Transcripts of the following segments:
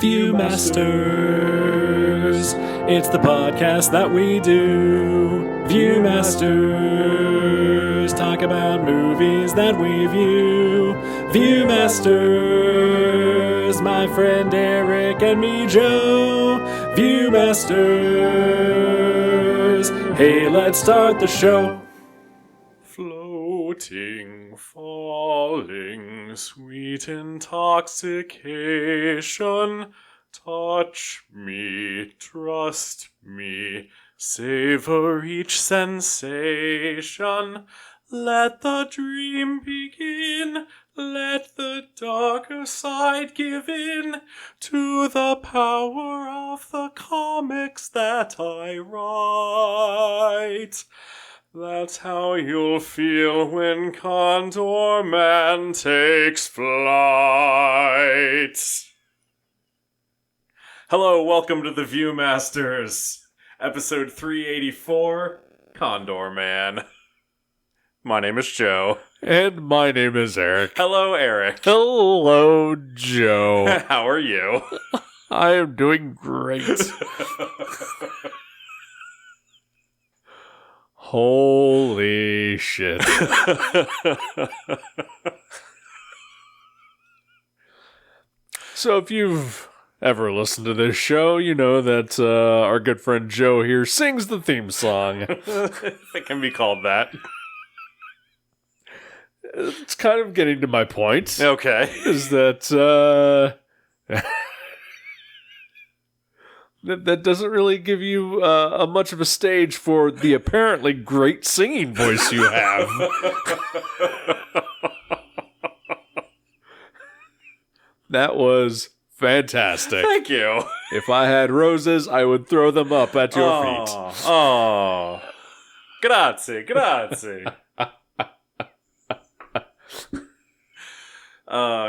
Viewmasters, it's the podcast that we do. Viewmasters, talk about movies that we view. Viewmasters, my friend Eric and me Joe. Viewmasters, hey, let's start the show. Floating, falling, sweet intoxication. Touch me, trust me, savor each sensation. Let the dream begin, let the darker side give in to the power of the comics that I write. That's how you'll feel when Condorman takes flight. Hello, welcome to the Viewmasters, episode 384, Condorman. My name is Joe. And my name is Eric. Hello, Eric. Hello, Joe. How are you? I am doing great. Holy shit. So if you've ever listened to this show, you know that our good friend Joe here sings the theme song. It can be called that. It's kind of getting to my point. Okay. Is that that doesn't really give you a much of a stage for the apparently great singing voice you have. That was fantastic. Thank you. If I had roses, I would throw them up at your feet. Oh. Grazie, grazie.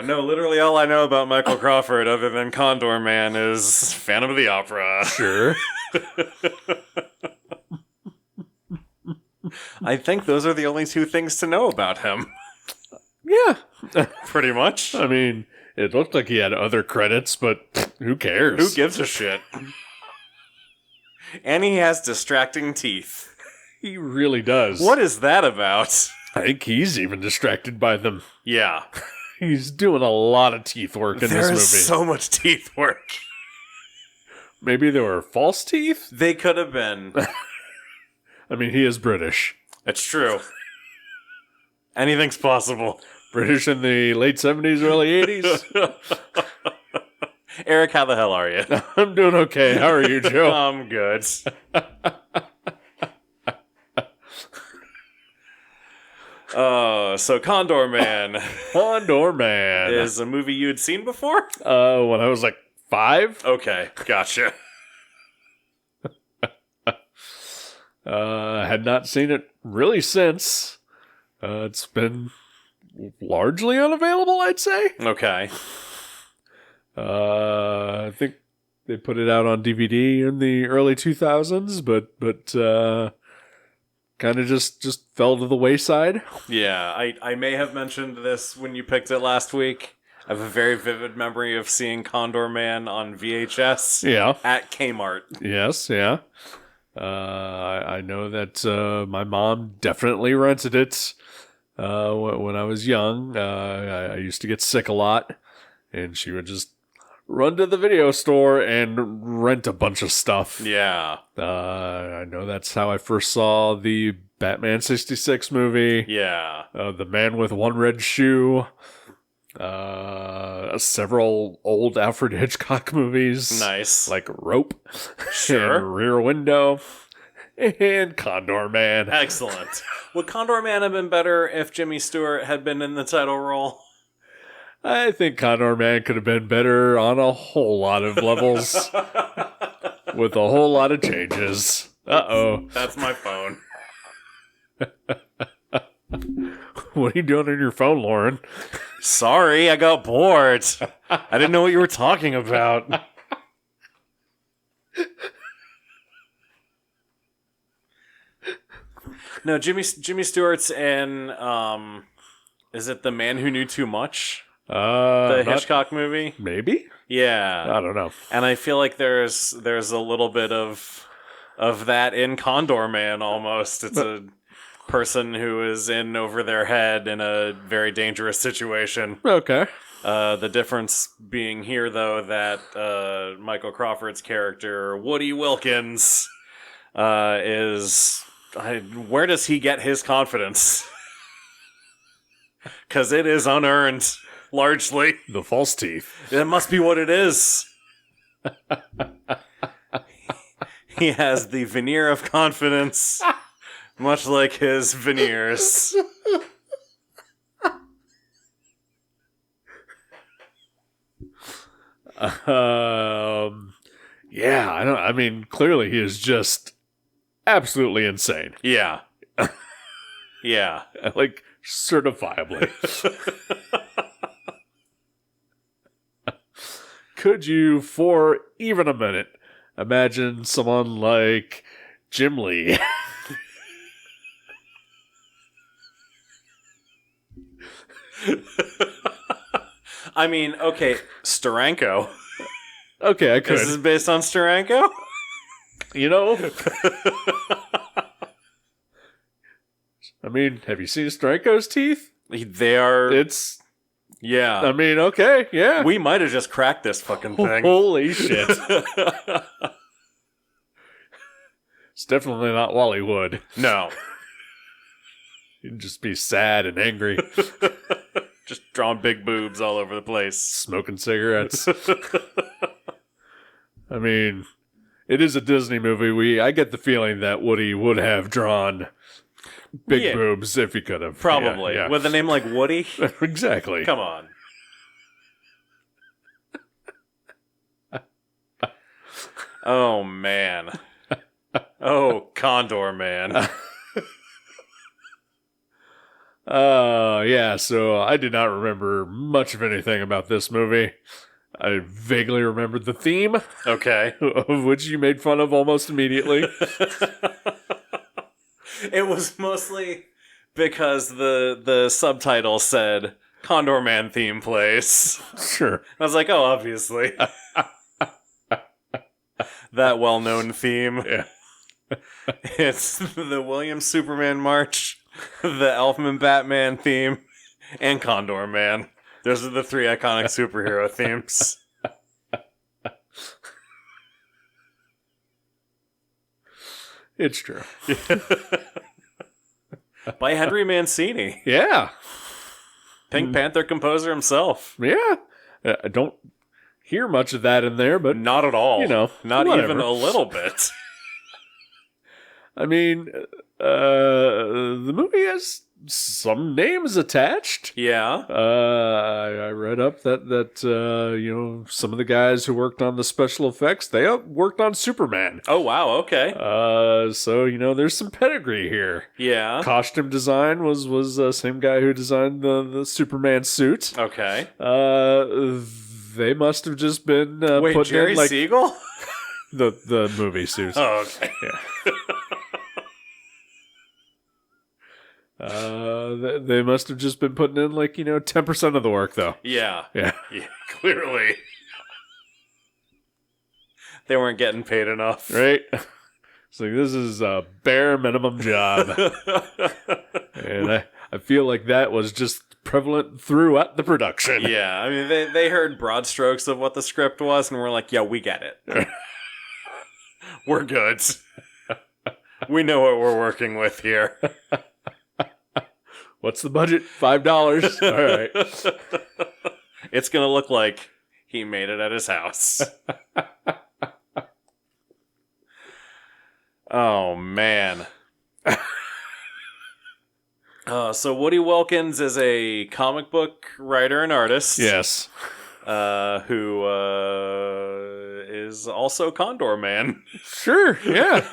No, literally all I know about Michael Crawford other than Condorman is Phantom of the Opera. Sure. I think those are the only two things to know about him. Yeah. Pretty much. I mean, it looked like he had other credits, but who cares? Who gives a shit? And he has distracting teeth. He really does. What is that about? I think he's even distracted by them. Yeah. He's doing a lot of teeth work in this movie. There's so much teeth work. Maybe they were false teeth? They could have been. I mean, he is British. It's true. Anything's possible. British in the late 70s, early 80s. Eric, how the hell are you? I'm doing okay. How are you, Joe? I'm good. So Condorman. Condorman is a movie you had seen before? When I was like 5. Okay, gotcha. Had not seen it really since. It's been largely unavailable, I'd say. Okay. I think they put it out on DVD in the early 2000s, but kind of just fell to the wayside. Yeah, I may have mentioned this when you picked it last week. I have a very vivid memory of seeing Condorman on VHS at Kmart. Yes, yeah. I know that my mom definitely rented it when I was young. I used to get sick a lot, and she would just run to the video store and rent a bunch of stuff. Yeah. I know that's how I first saw the Batman 66 movie. Yeah. The Man with One Red Shoe. Several old Alfred Hitchcock movies. Nice. Like Rope. Sure. And Rear Window. And Condorman. Excellent. Would Condorman have been better if Jimmy Stewart had been in the title role? I think Condorman could have been better on a whole lot of levels. With a whole lot of changes. Uh-oh. That's my phone. What are you doing on your phone, Lauren? Sorry, I got bored. I didn't know what you were talking about. No, Jimmy Stewart's in, is it The Man Who Knew Too Much? The Hitchcock movie? Maybe? Yeah. I don't know. And I feel like there's a little bit of that in Condorman almost. It's a person who is in over their head in a very dangerous situation. Okay. The difference being here, though, that Michael Crawford's character, Woody Wilkins, where does he get his confidence? Because it is unearned, largely. The false teeth. That must be what it is. He has the veneer of confidence, much like his veneers. Yeah, I mean, clearly he is just absolutely insane. Yeah. Yeah. Like, certifiably. Could you, for even a minute, imagine someone like Jim Lee? I mean, okay, Steranko. Okay, I could. Is this based on Steranko? You know? I mean, have you seen Steranko's teeth? They are... It's... Yeah. I mean, okay, yeah. We might have just cracked this fucking thing. Holy shit. It's definitely not Wally Wood. No. You'd just be sad and angry. Just drawing big boobs all over the place. Smoking cigarettes. I mean, it is a Disney movie. I get the feeling that Woody would have drawn big boobs if he could have. Probably. Yeah. With a name like Woody? Exactly. Come on. Oh, man. Oh, Condorman. Yeah, so I did not remember much of anything about this movie. I vaguely remembered the theme. Okay. Of which you made fun of almost immediately. It was mostly because the subtitle said Condorman theme plays. Sure. I was like, oh, obviously. That well-known theme. Yeah. It's the Williams Superman March, the Elfman Batman theme, and Condorman. Those are the three iconic superhero themes. It's true. By Henry Mancini. Yeah. Pink Panther composer himself. Yeah. I don't hear much of that in there, but Not at all. You know, not whatever. even a little bit. I mean, the movie has some names attached. Yeah. I read up that some of the guys who worked on the special effects, they worked on Superman. Oh, wow. Okay. So there's some pedigree here. Yeah. Costume design was the same guy who designed the Superman suit. Okay. They must have just been Wait, putting Jerry in like Siegel? the movie suit. Oh, okay. Yeah. They must have just been putting in 10% of the work though. Yeah. Yeah. Yeah, clearly. They weren't getting paid enough. Right? So this is a bare minimum job. And I feel like that was just prevalent throughout the production. Yeah, I mean, they heard broad strokes of what the script was, and we're like, yeah, we get it. We're good. We know what we're working with here. What's the budget? $5. All right. It's going to look like he made it at his house. Oh, man. So Woody Wilkins is a comic book writer and artist. Yes. Who is also Condorman. Sure, yeah.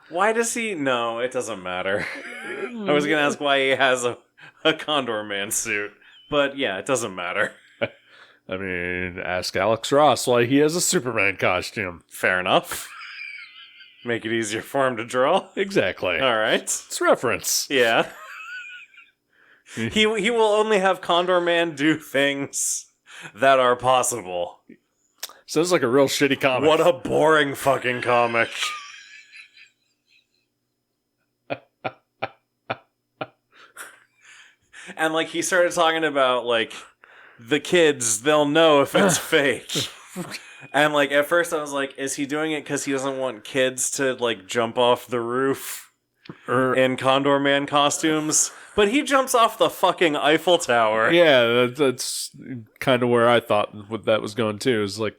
Why does he... No, it doesn't matter. I was going to ask why he has a Condorman suit. But yeah, it doesn't matter. I mean, ask Alex Ross why he has a Superman costume. Fair enough. Make it easier for him to draw. Exactly. All right. It's reference. Yeah. He will only have Condorman do things that are possible. Sounds like a real shitty comic. What a boring fucking comic. And, like, he started talking about, like, the kids, they'll know if it's fake. And, like, at first I was like, is he doing it because he doesn't want kids to, like, jump off the roof in Condorman costumes? But he jumps off the fucking Eiffel Tower. Yeah, that's kind of where I thought what that was going to. Is like,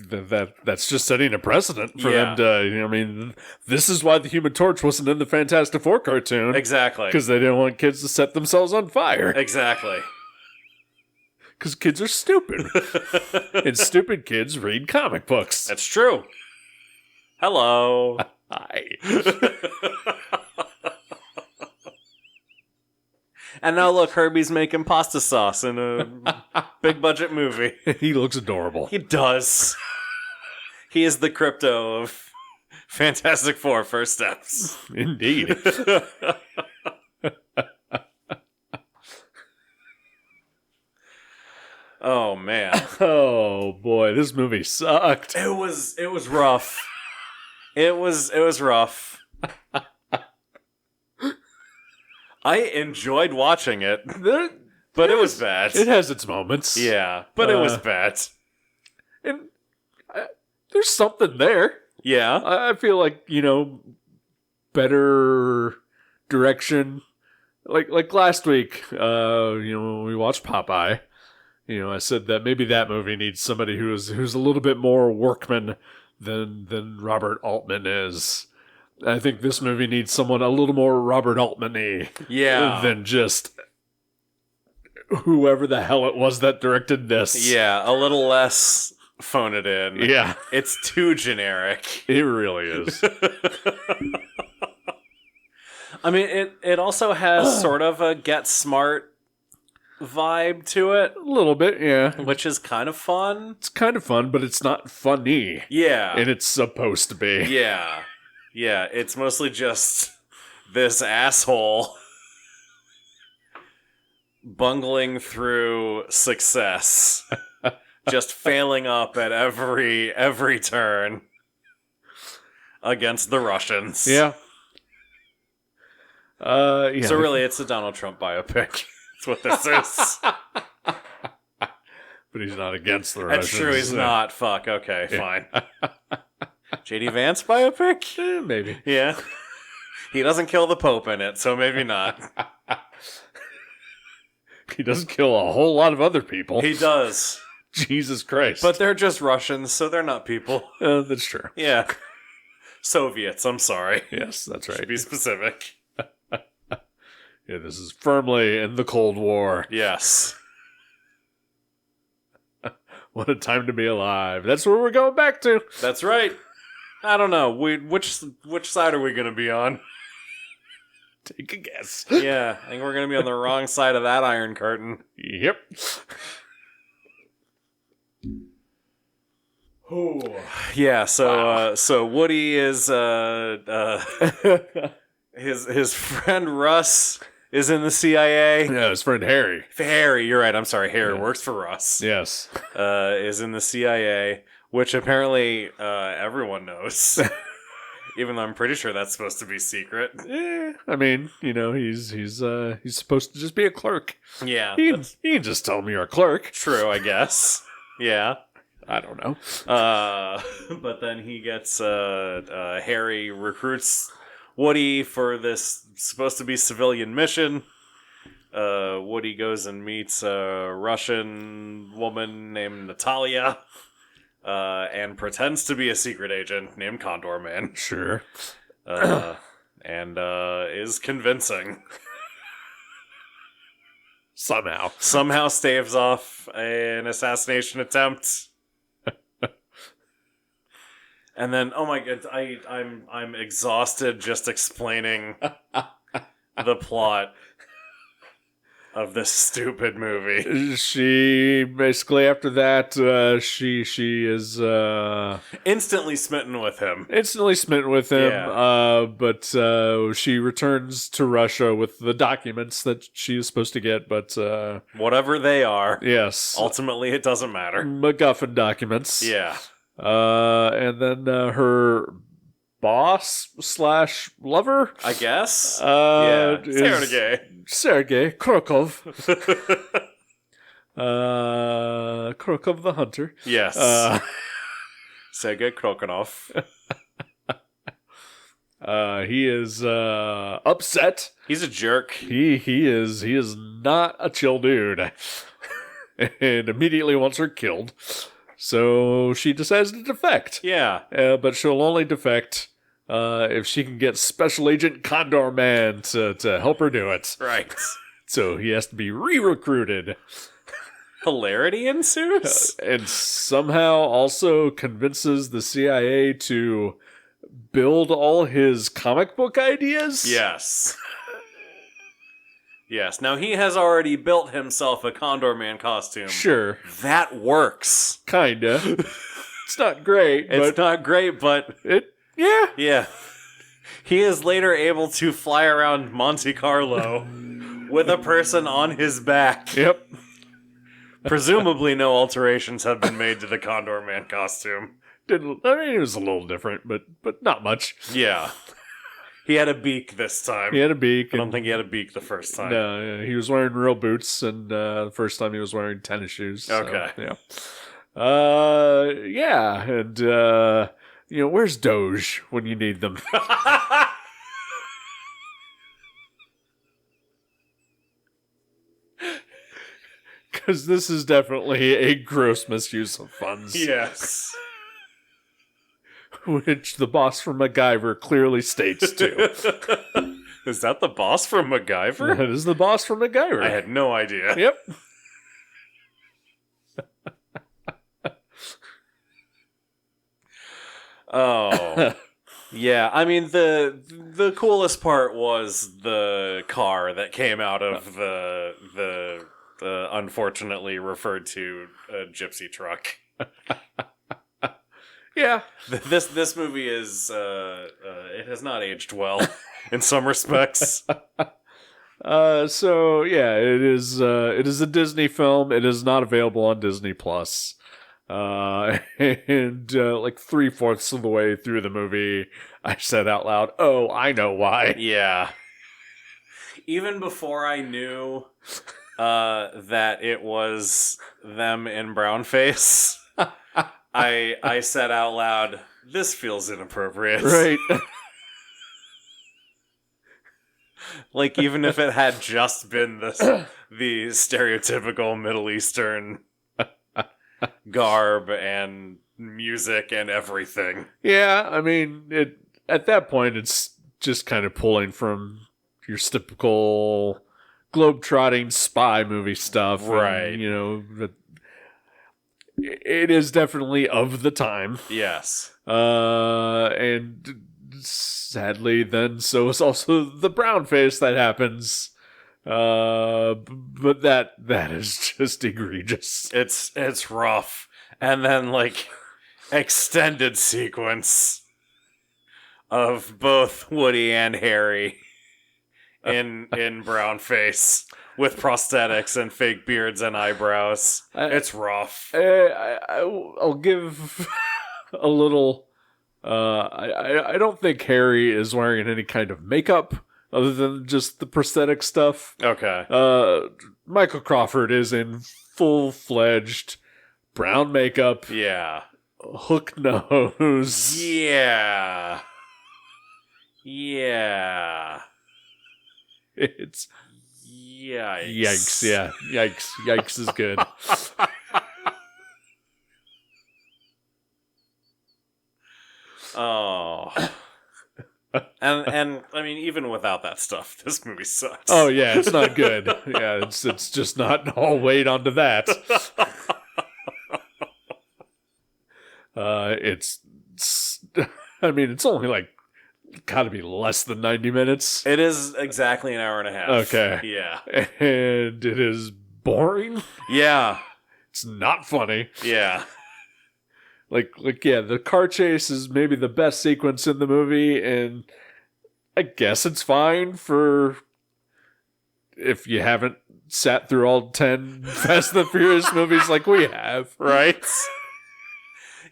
that's just setting a precedent for them to, you know, I mean, this is why the Human Torch wasn't in the Fantastic Four cartoon. Exactly. Because they didn't want kids to set themselves on fire. Exactly. Because kids are stupid. And stupid kids read comic books. That's true. Hello. Hi. And now look, Herbie's making pasta sauce in a big budget movie. He looks adorable. He does. He is the Crypto of Fantastic Four First Steps. Indeed. Oh man. Oh boy, this movie sucked. It was rough. It was rough. I enjoyed watching it, but it was bad. It has its moments. Yeah, but it was bad. And there's something there. Yeah. I feel like, you know, better direction. Like last week, you know, when we watched Popeye, you know, I said that maybe that movie needs somebody who's a little bit more workman than Robert Altman is. I think this movie needs someone a little more Robert Altman-y than just whoever the hell it was that directed this. Yeah, a little less phone it in. Yeah. It's too generic. It really is. I mean, it also has sort of a Get Smart vibe to it. A little bit, yeah. Which is kind of fun. It's kind of fun, but it's not funny. Yeah. And it's supposed to be. Yeah. Yeah, it's mostly just this asshole bungling through success. Just failing up at every turn against the Russians. Yeah. Yeah. So really, it's a Donald Trump biopic. That's what this is. But he's not against the Russians. That's true, he's not. Fuck, okay, fine. J.D. Vance biopic? Maybe. Yeah. He doesn't kill the Pope in it, so maybe not. He doesn't kill a whole lot of other people. He does. Jesus Christ. But they're just Russians, so they're not people. That's true. Yeah. Soviets, I'm sorry. Yes, that's right. Should be specific. Yeah, this is firmly in the Cold War. Yes. What a time to be alive. That's where we're going back to. That's right. I don't know. Which side are we going to be on? Take a guess. Yeah, I think we're going to be on the wrong side of that Iron Curtain. Yep. Yeah, so Woody is his friend Russ is in the CIA. Yeah, his friend Harry. Harry, you're right. I'm sorry. Harry works for Russ. Yes. Is in the CIA, which apparently everyone knows. Even though I'm pretty sure that's supposed to be secret. Yeah, I mean, you know, he's supposed to just be a clerk. Yeah, You can just tell him you're a clerk. true. I guess. Yeah. I don't know. But then he gets Harry recruits Woody for this supposed to be civilian mission. Woody goes and meets a Russian woman named Natalia, and pretends to be a secret agent named Condorman. Sure. And is convincing. Somehow staves off an assassination attempt. And then, oh my god, I'm exhausted just explaining the plot. of this stupid movie. She basically, after that, she is Instantly smitten with him. Yeah. But she returns to Russia with the documents that she is supposed to get. But whatever they are, yes, ultimately it doesn't matter. MacGuffin documents. Yeah. And then her boss / lover, I guess. Sergei Kurokov. Kurokov the Hunter. Yes. Sergei Krokonov. He is upset. He's a jerk. He is not a chill dude. And immediately wants her killed. So she decides to defect. Yeah. But she'll only defect if she can get Special Agent Condorman to help her do it. Right. So he has to be re-recruited. Hilarity ensues? And somehow also convinces the CIA to build all his comic book ideas? Yes. Yes. Now, he has already built himself a Condorman costume. Sure. That works. Kinda. It's not great, but... Yeah. Yeah. He is later able to fly around Monte Carlo with a person on his back. Yep. Presumably no alterations have been made to the Condorman costume. It was a little different, but not much. Yeah. He had a beak this time. He had a beak. I don't think he had a beak the first time. No, he was wearing real boots, and the first time he was wearing tennis shoes. So, okay. Yeah. Yeah, and, where's Doge when you need them? Because this is definitely a gross misuse of funds. Yes. Which the boss from MacGyver clearly states too. Is that the boss from MacGyver? That is the boss from MacGyver. I had no idea. Yep. Oh. Yeah, I mean, the coolest part was the car that came out of the unfortunately referred to gypsy truck. Yeah. This movie is it has not aged well in some respects. So yeah, it is a Disney film. It is not available on Disney Plus. And like 3/4 of the way through the movie, I said out loud, "Oh, I know why." Yeah. Even before I knew that it was them in brownface, I said out loud, "This feels inappropriate." Right. Like, even if it had just been the stereotypical Middle Eastern garb and music and everything. Yeah, I mean, at that point, it's just kind of pulling from your typical globetrotting spy movie stuff. Right. And, it is definitely of the time. Yes. And sadly, then, so is also the brown face that happens. But that is just egregious. It's rough. And then, like, extended sequence of both Woody and Harry in brown face with prosthetics and fake beards and eyebrows. It's rough. I'll give a little. I don't think Harry is wearing any kind of makeup other than just the prosthetic stuff. Okay. Michael Crawford is in full-fledged brown makeup. Yeah. Hook nose. Yeah. Yeah. It's yikes. Yikes, yeah. Yikes is good. Oh. And I mean, even without that stuff, this movie sucks. Oh yeah, it's not good. Yeah, it's just not all weighed onto that. It's I mean, it's only like got to be less than 90 minutes. It is exactly an hour and a half. Okay. Yeah. And it is boring. Yeah. It's not funny. Yeah. Yeah, the car chase is maybe the best sequence in the movie, and I guess it's fine for if you haven't sat through all 10 Fast and the Furious movies like we have, right?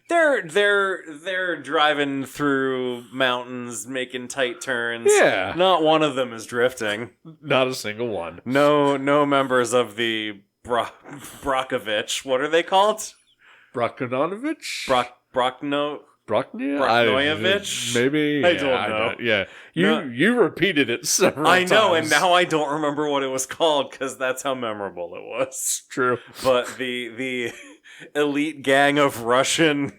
They're driving through mountains, making tight turns. Yeah. Not one of them is drifting. Not a single one. No members of the Brockovich. What are they called? Brokanonovich? Brocknoyevich? Maybe. I don't know. You repeated it several times. I know, and now I don't remember what it was called because that's how memorable it was. True. But the elite gang of Russian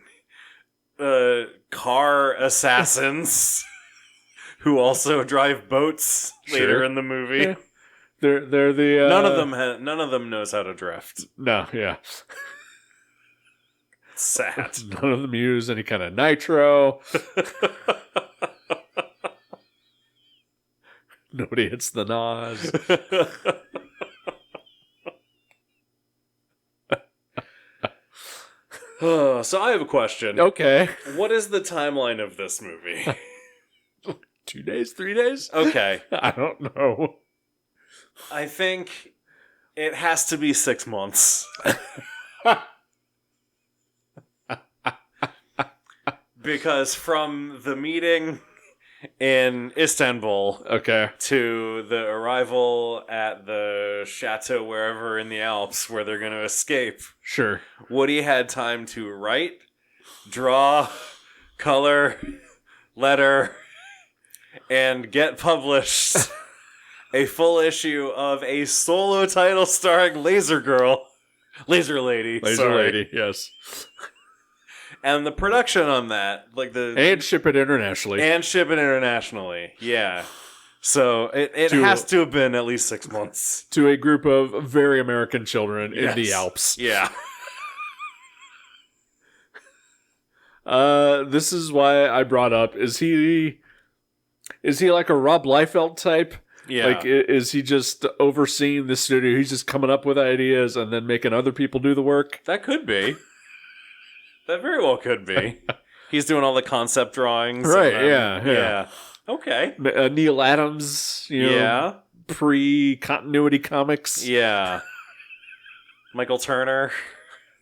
car assassins who also drive boats later in the movie. Yeah. They're the none of them knows how to drift. No, yeah. Sad. None of them use any kind of nitro. Nobody hits the nos. So I have a question. Okay. What is the timeline of this movie? 2 days? 3 days? Okay. I don't know. I think it has to be 6 months. Because from the meeting in Istanbul to the arrival at the chateau wherever in the Alps where they're going to escape, sure, Woody had time to write, draw, color, letter, and get published a full issue of a solo title starring Laser Lady, yes. And the production on that, and ship it internationally. Yeah. So it has to have been at least 6 months. To a group of very American children in the Alps. Yeah. This is why I brought up, is he like a Rob Liefeld type? Yeah. Like, is he just overseeing the studio? He's just coming up with ideas and then making other people do the work? That could be. That very well could be. He's doing all the concept drawings. Right, yeah. Okay. Neil Adams, pre-continuity comics. Yeah. Michael Turner.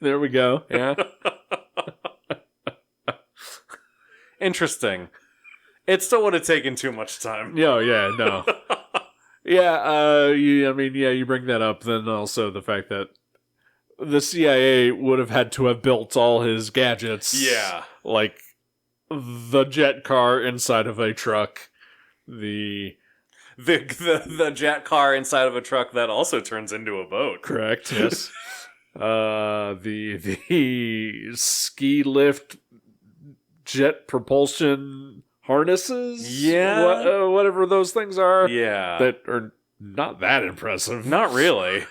There we go, yeah. Interesting. It still would have taken too much time. No. You bring that up, then also the fact that the CIA would have had to have built all his gadgets. Yeah. Like the jet car inside of a truck. The jet car inside of a truck that also turns into a boat. Correct, yes. The ski lift jet propulsion harnesses. Yeah. Whatever those things are. Yeah. That are not that impressive. Not really.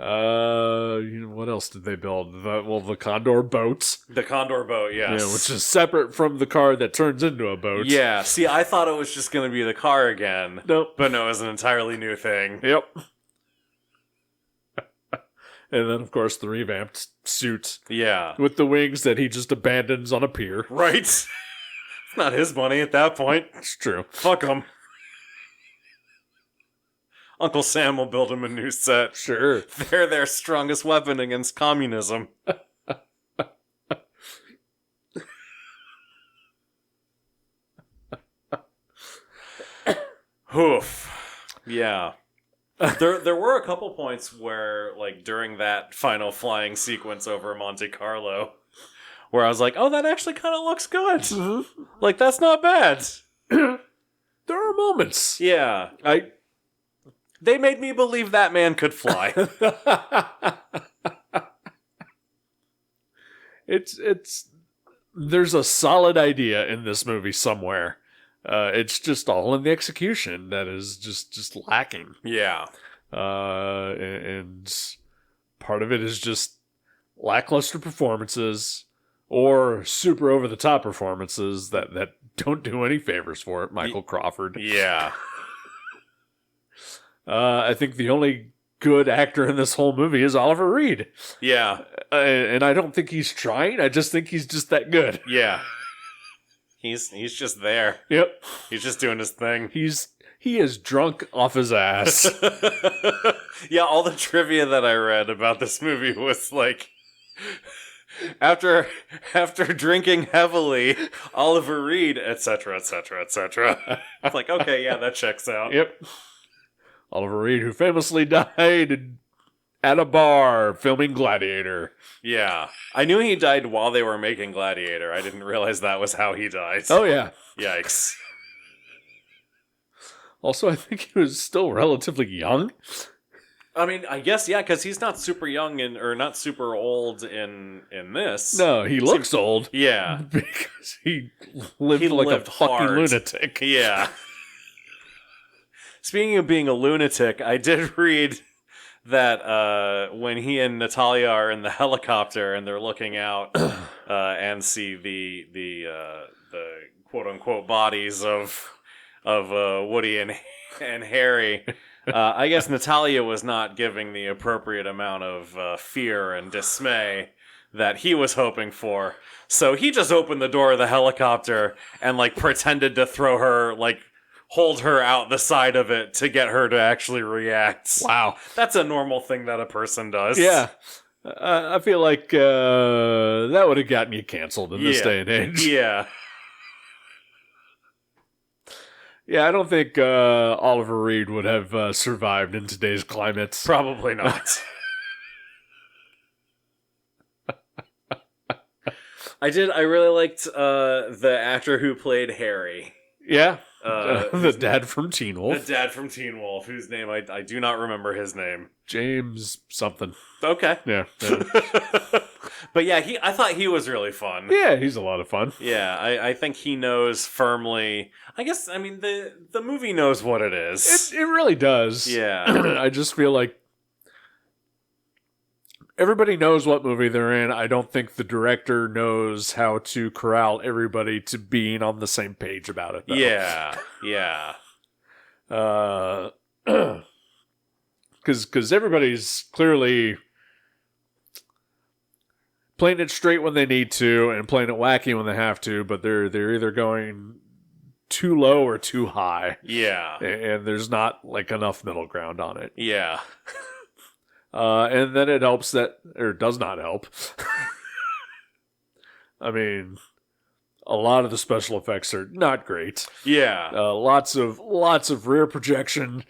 What else did they build? The Condor boats. The Condor boat, yes. Yeah, which is separate from the car that turns into a boat. Yeah, see, I thought it was just going to be the car again. Nope. But no, it was an entirely new thing. Yep. And then, of course, the revamped suit. Yeah. With the wings that he just abandons on a pier. Right. It's not his money at that point. It's true. Fuck him. Uncle Sam will build him a new set. Sure. They're their strongest weapon against communism. Oof. Yeah. There were a couple points where, like, during that final flying sequence over Monte Carlo, where I was like, oh, that actually kind of looks good. Mm-hmm. Like, that's not bad. There are moments. Yeah. They made me believe that man could fly. There's a solid idea in this movie somewhere. It's just all in the execution that is just lacking. Yeah. And part of it is just lackluster performances, or super over-the-top performances that don't do any favors for it. Michael Crawford. Yeah. I think the only good actor in this whole movie is Oliver Reed. Yeah. And I don't think he's trying. I just think he's just that good. Yeah. He's just there. Yep. He's just doing his thing. He is drunk off his ass. Yeah, all the trivia that I read about this movie was like, after drinking heavily, Oliver Reed, etc., etc., etc. It's like, okay, yeah, that checks out. Yep. Oliver Reed, who famously died at a bar filming Gladiator. Yeah. I knew he died while they were making Gladiator. I didn't realize that was how he died. Oh, yeah. Yikes. Also, I think he was still relatively young. I mean, I guess, yeah, because he's not super young or not super old in this. No, he looks old. Yeah. Because he lived a fucking hard. lunatic. Yeah. Speaking of being a lunatic, I did read that when he and Natalia are in the helicopter and they're looking out and see the quote unquote bodies of Woody and Harry, I guess Natalia was not giving the appropriate amount of fear and dismay that he was hoping for. So he just opened the door of the helicopter and like pretended to throw her hold her out the side of it to get her to actually react. Wow. That's a normal thing that a person does. Yeah. I feel like that would have gotten you canceled in this day and age. Yeah. Yeah, I don't think Oliver Reed would have survived in today's climate. Probably not. I really liked the actor who played Harry. Yeah. The dad from Teen Wolf. The dad from Teen Wolf, whose name I do not remember his name. James something. Okay. Yeah. But yeah, I thought he was really fun. Yeah, he's a lot of fun. Yeah, I think he knows firmly. I guess, I mean, the movie knows what it is. It really does. Yeah. I just feel like everybody knows what movie they're in. I don't think the director knows how to corral everybody to being on the same page about it, though. Yeah, yeah. Because everybody's clearly playing it straight when they need to and playing it wacky when they have to, but they're either going too low or too high. Yeah. And there's not like enough middle ground on it. Yeah. And then it helps or does not help. I mean, a lot of the special effects are not great. Yeah. Lots of rear projection.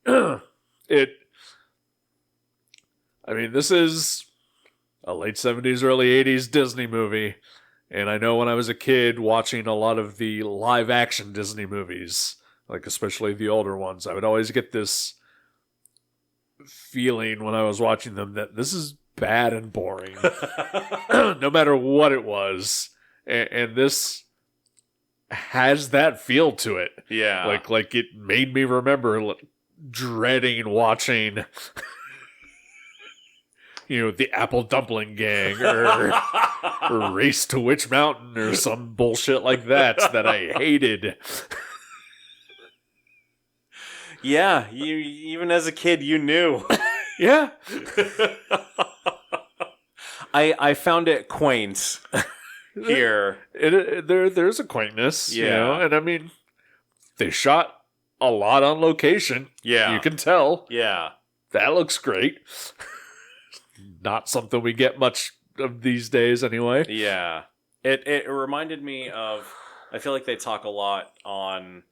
I mean, this is a late 70s, early 80s Disney movie. And I know when I was a kid watching a lot of the live action Disney movies, like especially the older ones, I would always get this feeling when I was watching them that this is bad and boring. No matter what it was. And this has that feel to it. Yeah. Like it made me remember dreading watching the Apple Dumpling Gang or Race to Witch Mountain or some bullshit like that I hated. Yeah, you even as a kid you knew. Yeah. I found it quaint here. There's a quaintness, and I mean they shot a lot on location. Yeah. You can tell. Yeah. That looks great. Not something we get much of these days anyway. Yeah. It reminded me of, I feel like they talk a lot on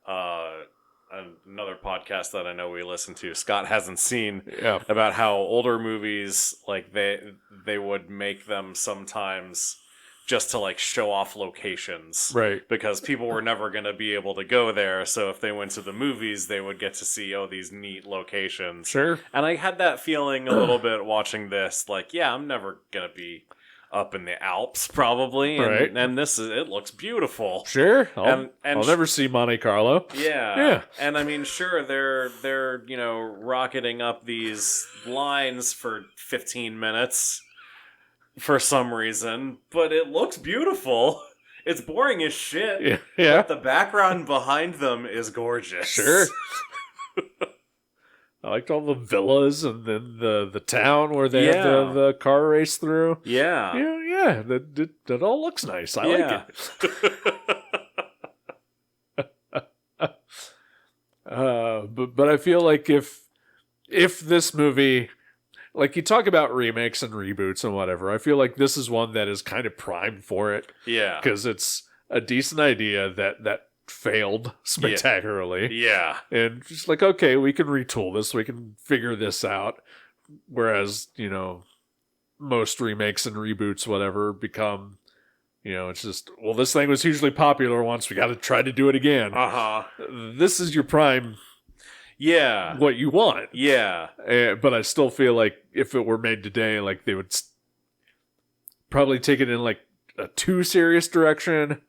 another podcast that I know we listen to, Scott hasn't seen, about how older movies, like they would make them sometimes just to like show off locations. Right. Because people were never going to be able to go there. So if they went to the movies, they would get to see, these neat locations. Sure. And I had that feeling a little bit watching this. Like, yeah, I'm never going to be up in the Alps, probably. Right. And it looks beautiful. Sure. I'll And never see Monte Carlo. Yeah. Yeah. And I mean, sure, they're rocketing up these lines for 15 minutes. for some reason, but it looks beautiful. It's boring as shit. Yeah. But the background behind them is gorgeous. Sure. I liked all the villas and then the town where they have the car race through. Yeah. Yeah, that all looks nice. I like it. But I feel like if this movie, like you talk about remakes and reboots and whatever, I feel like this is one that is kind of primed for it. Yeah. Because it's a decent idea that failed spectacularly. Yeah. And just like, okay, we can retool this, we can figure this out. Whereas, most remakes and reboots, whatever, become, it's just, well, this thing was hugely popular once, we got to try to do it again. This is your prime. Yeah. What you want. Yeah. But I still feel like if it were made today, like they would probably take it in like a too serious direction,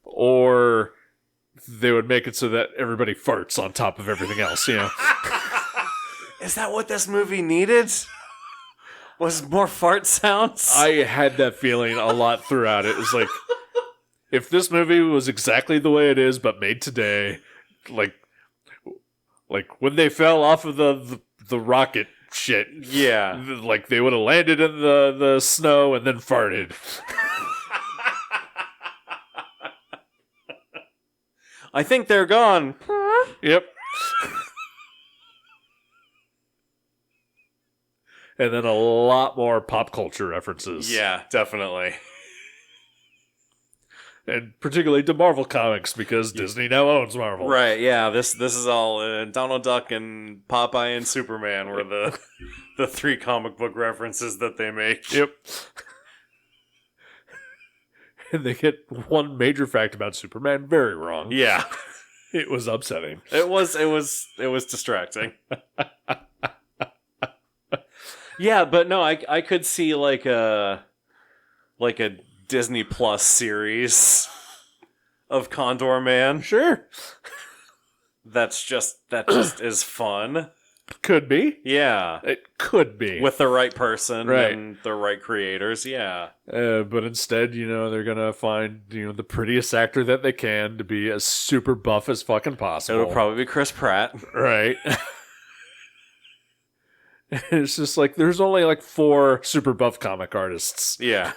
or they would make it so that everybody farts on top of everything else, Is that what this movie needed? Was more fart sounds? I had that feeling a lot throughout it. It's like, if this movie was exactly the way it is, but made today, like when they fell off of the rocket shit, like they would have landed in the snow and then farted. I think they're gone. Yep. And then a lot more pop culture references. Yeah, definitely. And particularly to Marvel Comics, because Disney now owns Marvel. Right, yeah. This is all Donald Duck and Popeye and Superman were the three comic book references that they make. Yep. And they get one major fact about Superman very wrong. Yeah. It was upsetting. It was distracting. Yeah, but no, I could see like a Disney Plus series of Condorman. Sure. That just is fun. Could be. Yeah. It could be. With the right person Right. and the right creators, yeah. But instead, they're going to find, the prettiest actor that they can to be as super buff as fucking possible. It'll probably be Chris Pratt. Right. It's just like, there's only like 4 super buff comic artists. Yeah.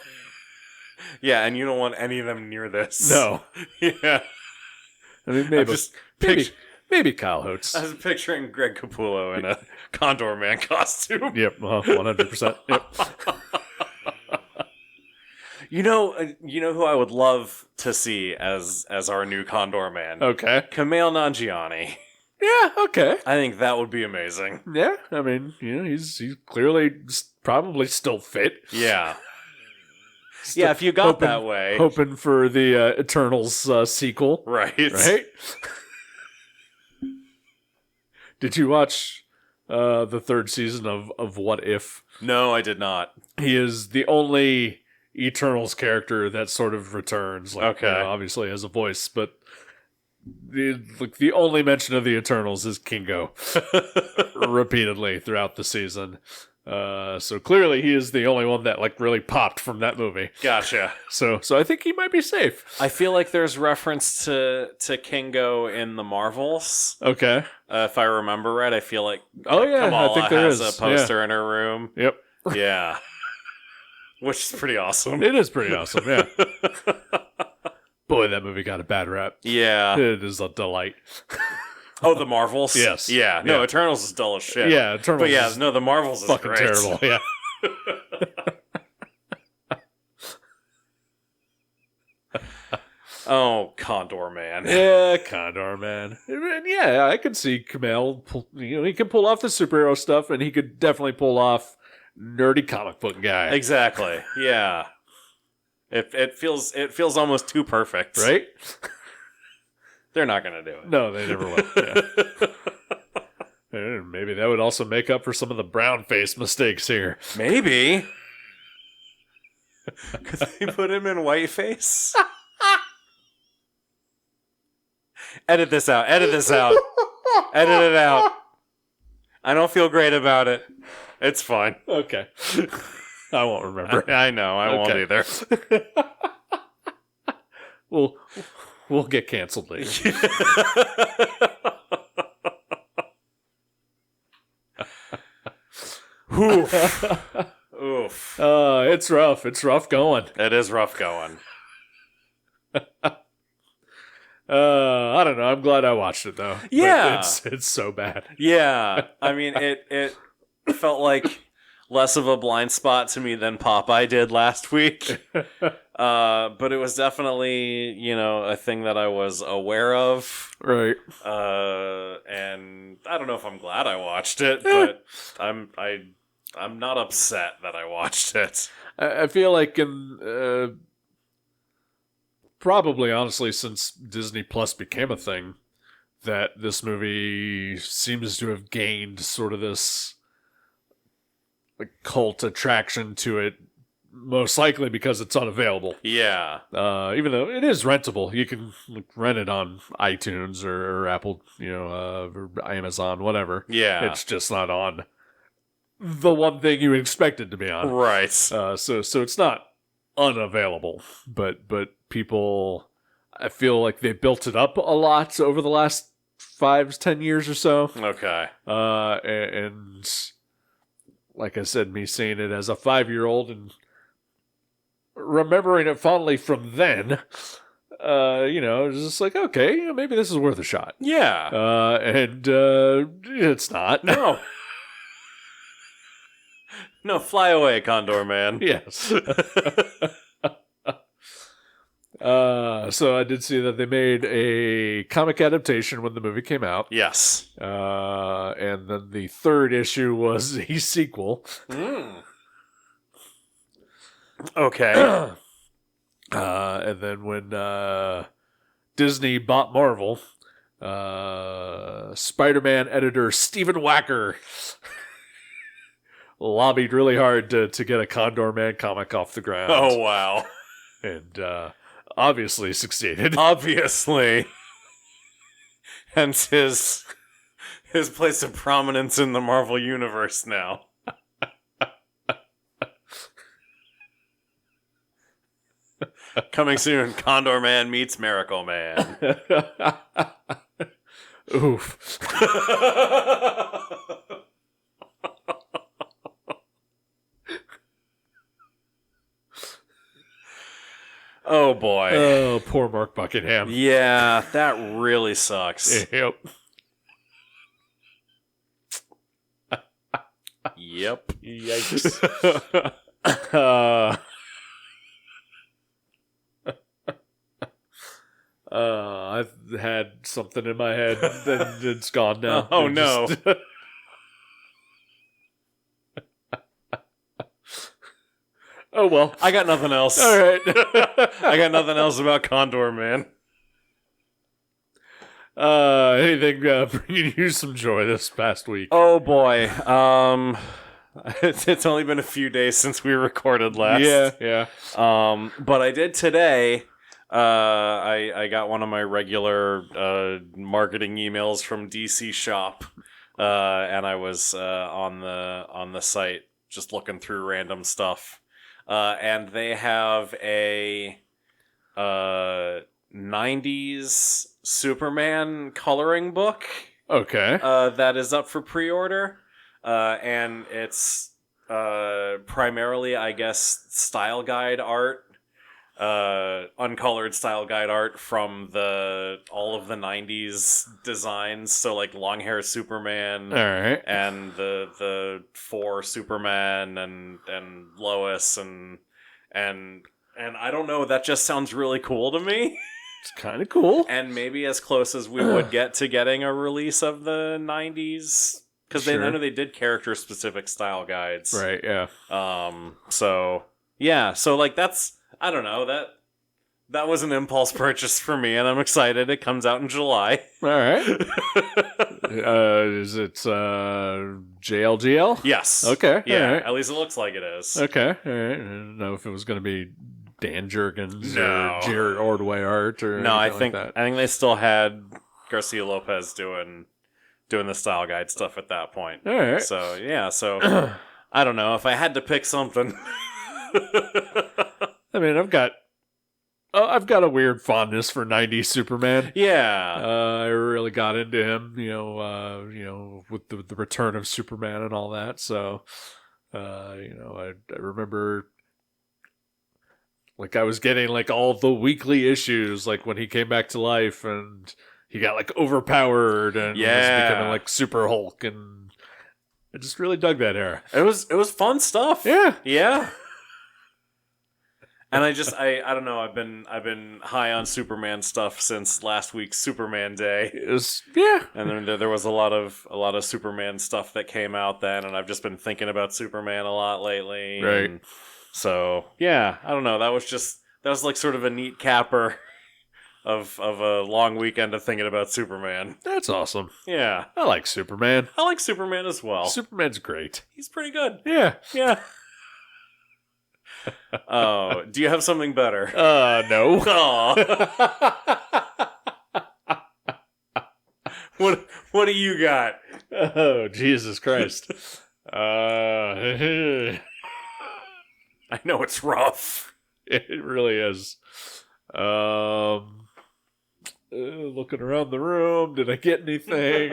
Yeah, and you don't want any of them near this. No. Yeah. I mean, maybe Kyle Hotz. I was picturing Greg Capullo in a Condorman costume. Yep, 100%. Yep. You know who I would love to see as our new Condorman? Okay. Kumail Nanjiani. Yeah, okay. I think that would be amazing. Yeah, I mean, he's clearly probably still fit. Yeah. Yeah, if you got that way. Hoping for the Eternals sequel. Right. Right? Did you watch the 3rd season of What If? No, I did not. He is the only Eternals character that sort of returns. Like, okay. Obviously as a voice, but the only mention of the Eternals is Kingo repeatedly throughout the season. So clearly he is the only one that really popped from that movie. Gotcha. So I think he might be safe. I feel like there's reference to Kingo in the Marvels. Okay. If I remember right, I feel like Kamala I think there has is a poster in her room. Yep. Yeah. Which is pretty awesome. It is pretty awesome, yeah. Boy, that movie got a bad rap. Yeah. It is a delight. Oh, the Marvels? Yes. Yeah. No, Eternals is dull as shit. Yeah, Eternals But yeah, no, the Marvels is fucking great. terrible. Yeah. Oh, Condorman. Yeah, Condorman. And yeah, I could see Kumail. He can pull off the superhero stuff, and he could definitely pull off nerdy comic book guy. Exactly. Yeah. It feels almost too perfect. Right? They're not going to do it. No, they never will. Yeah. And maybe that would also make up for some of the brown face mistakes here. Maybe. Could they put him in whiteface? Edit this out. Edit this out. Edit it out. I don't feel great about it. It's fine. Okay. I won't remember. I know, I won't either. We'll get canceled later. Oof. It's rough. It's rough going. It is rough going. I don't know. I'm glad I watched it though. Yeah. But it's so bad. Yeah. I mean, it felt like less of a blind spot to me than Popeye did last week. But it was definitely, a thing that I was aware of. Right. And I don't know if I'm glad I watched it, but I'm not upset that I watched it. I feel like probably, honestly, since Disney Plus became a thing, that this movie seems to have gained sort of this cult attraction to it, most likely because it's unavailable. Yeah. Even though it is rentable, you can rent it on iTunes or Apple, or Amazon, whatever. Yeah. It's just not on the one thing you expect it to be on. Right. So it's not unavailable, but people, I feel like they built it up a lot over the last 5-10 years or so. Okay. And like I said, me seeing it as a 5-year-old and remembering it fondly from then, it's just like, okay, maybe this is worth a shot. Yeah. And it's not. No. No, fly away, Condorman. Yes. So I did see that they made a comic adaptation when the movie came out. Yes. And then the third issue was a sequel. Okay. And then when Disney bought Marvel, Spider-Man editor Stephen Wacker lobbied really hard to get a Condorman comic off the ground. Oh, wow. And obviously succeeded. Obviously. Hence his place of prominence in the Marvel Universe now. Coming soon, Condorman meets Miracle Man. Oof. Oh, boy. Oh, poor Mark Buckingham. Yeah, that really sucks. Yep. Yep. Yikes. I've had something in my head, and it's gone now. Oh, no. Oh, well. I got nothing else. All right. I got nothing else about Condorman. Anything bringing you some joy this past week? Oh, boy. It's only been a few days since we recorded last. Yeah. But I did today. I got one of my regular marketing emails from DC Shop, and I was on the site just looking through random stuff, and they have a 90s Superman coloring book. Okay. That is up for pre-order, and it's primarily, I guess, style guide art. Uncolored style guide art from all of the 90s designs, so like long hair Superman, all right, and the 4 Superman and Lois and I don't know, that just sounds really cool to me. It's kind of cool, and maybe as close as we would get to getting a release of the 90s, because I know they did character specific style guides, right? Yeah. So like that's, I don't know, that was an impulse purchase for me, and I'm excited. It comes out in July. All right. Is it JLGL? Yes. Okay. Yeah, all right. at least it looks like it is. Okay. All right. I didn't know if it was going to be Dan Jurgens No. or Jared Ordway art or no. I anything think like that. I think they still had Garcia Lopez doing the style guide stuff at that point. All right. So yeah. So I don't know. If I had to pick something. I mean, I've got a weird fondness for 90s Superman. Yeah. I really got into him, with the return of Superman and all that. So, I remember, like, I was getting, like, all the weekly issues, like, when he came back to life and he got, like, overpowered and was becoming, like, Super Hulk, and I just really dug that era. It was fun stuff. Yeah. Yeah. And I don't know, I've been high on Superman stuff since last week's Superman Day. And then there was a lot of Superman stuff that came out then, and I've just been thinking about Superman a lot lately. Right. And so, yeah, I don't know, that was like sort of a neat capper of a long weekend of thinking about Superman. That's awesome. Yeah. I like Superman. I like Superman as well. Superman's great. He's pretty good. Yeah. Yeah. Oh, do you have something better? No. What do you got? Oh, Jesus Christ. I know it's rough. It really is. Looking around the room, did I get anything?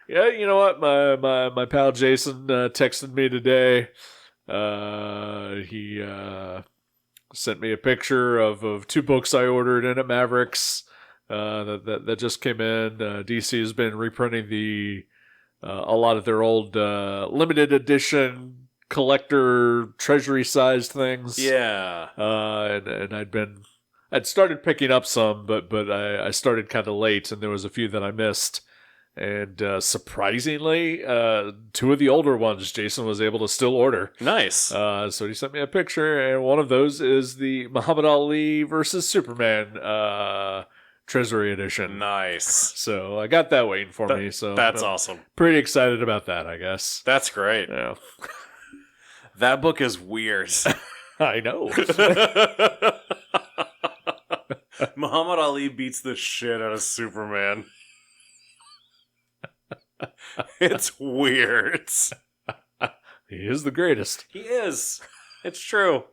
Yeah, you know what? My pal Jason texted me today. He sent me a picture of 2 books I ordered in at Mavericks that just came in. DC has been reprinting a lot of their old limited edition collector treasury sized things. Yeah. And I'd started picking up some, but I started kind of late, and there was a few that I missed. And surprisingly, 2 of the older ones Jason was able to still order. Nice. So he sent me a picture, and one of those is the Muhammad Ali versus Superman Treasury Edition. Nice. So I got that waiting for me. So that's awesome. Pretty excited about that, I guess. That's great. Yeah. That book is weird. I know. Muhammad Ali beats the shit out of Superman. It's weird. He is the greatest. He is. It's true.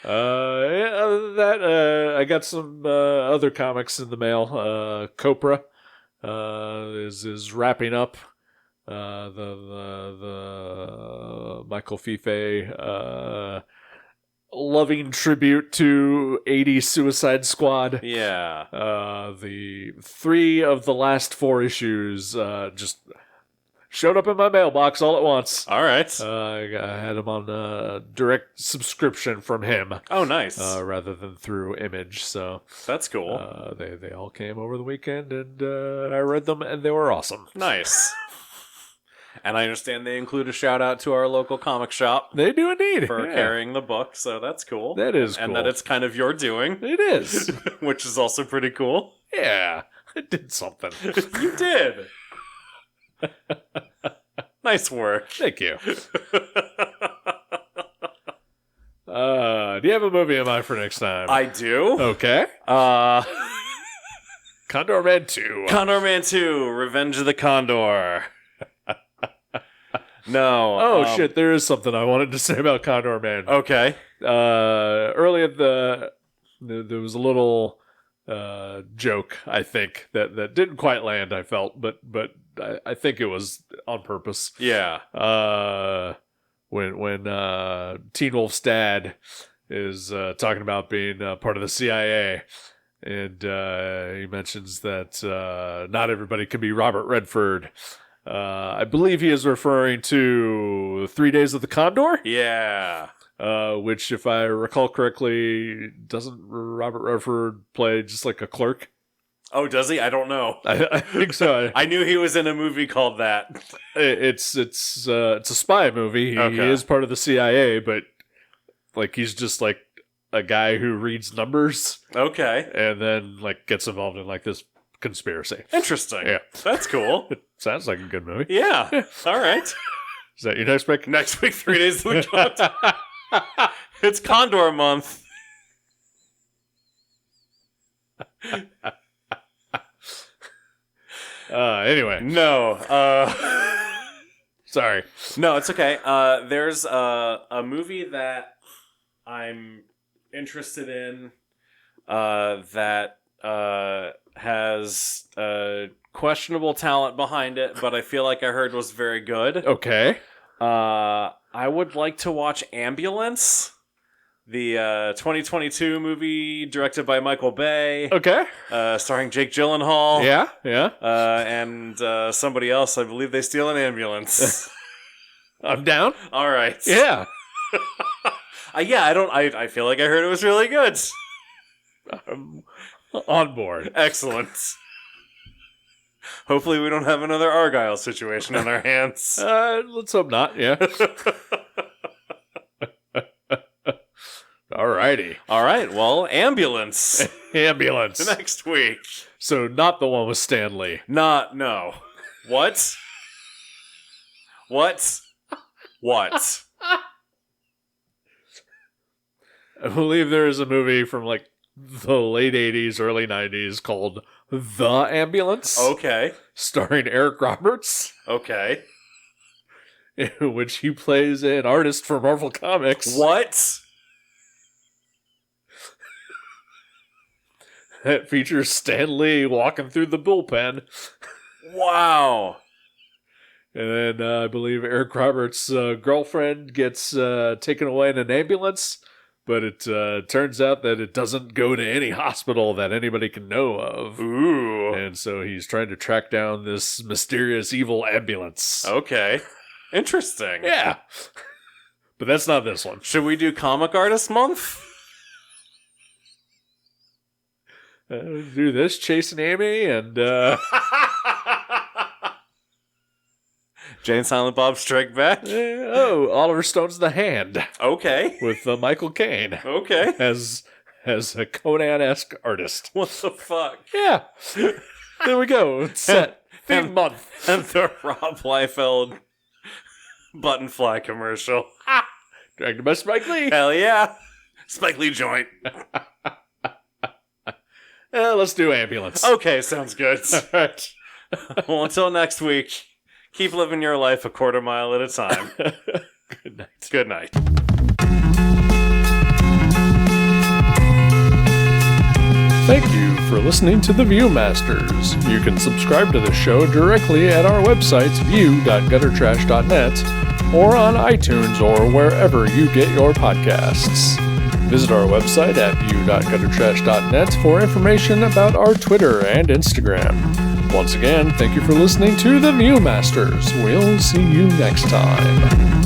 Other than that, I got some other comics in the mail. Copra is wrapping up the Michael Fife loving tribute to 80s Suicide Squad. Yeah. The 3 of the last 4 issues just showed up in my mailbox all at once. All right. I had them on direct subscription from him. Oh, nice. Rather than through Image. So that's cool. They all came over the weekend, and I read them, and they were awesome. Nice. And I understand they include a shout out to our local comic shop. They do indeed. For carrying the book, so that's cool. That is cool. And that it's kind of your doing. It is. Which is also pretty cool. Yeah, I did something. You did. Nice work. Thank you. Do you have a movie in mind for next time? I do. Okay. Condorman 2. Condorman 2, Revenge of the Condor. No. Oh, shit, there is something I wanted to say about Condorman. Okay. Earlier, there was a little joke, I think, that didn't quite land, I felt, but I think it was on purpose. Yeah. When Teen Wolf's dad is talking about being part of the CIA, and he mentions that not everybody can be Robert Redford. I believe he is referring to 3 Days of the Condor? Yeah. Which, if I recall correctly, doesn't Robert Redford play just like a clerk? Oh, does he? I don't know. I think so. I knew he was in a movie called that. It's a spy movie. He is part of the CIA, but like he's just like a guy who reads numbers. Okay. And then like gets involved in like this conspiracy. Interesting. Yeah. That's cool. It sounds like a good movie. Yeah. All right. Is that your next pick? Next week, 3 Days of the Condor. It's Condor month. Anyway. No. Sorry. No, it's okay. There's a movie that I'm interested in that has questionable talent behind it, but I feel like I heard was very good. Okay. I would like to watch Ambulance, the 2022 movie directed by Michael Bay. Okay. Starring Jake Gyllenhaal. Yeah. And somebody else. I believe they steal an ambulance. I'm down. All right. Yeah. I feel like I heard it was really good. I'm on board. Excellent. Hopefully we don't have another Argyle situation on our hands. Let's hope not. Yeah. Alrighty. All right. Well, Ambulance. Ambulance. Next week. So not the one with Stan Lee. No. What? What? I believe there is a movie from like the late 80s, early 90s called The Ambulance. Okay. Starring Eric Roberts. Okay. In which he plays an artist for Marvel Comics. What? That features Stan Lee walking through the bullpen. Wow. And then I believe Eric Roberts' girlfriend gets taken away in an ambulance, but it turns out that it doesn't go to any hospital that anybody can know of. Ooh. And so he's trying to track down this mysterious evil ambulance. Okay. Interesting. Yeah. But that's not this one. Should we do Comic Artist Month? Do this, Chase and Amy, and Jay and Silent Bob Strike Back. Oliver Stone's The Hand. Okay. With Michael Caine. Okay. As a Conan-esque artist. What the fuck? Yeah. There we go. It's set. Theme month. And the Rob Liefeld Buttonfly commercial. Directed by Spike Lee. Hell yeah. Spike Lee joint. Let's do Ambulance. Okay, sounds good. All right. Well, until next week, keep living your life a quarter mile at a time. Good night. Good night. Thank you for listening to The Viewmasters. You can subscribe to the show directly at our websites view.guttertrash.net or on iTunes or wherever you get your podcasts. Visit our website at view.guttertrash.net for information about our Twitter and Instagram. Once again, thank you for listening to The Viewmasters. We'll see you next time.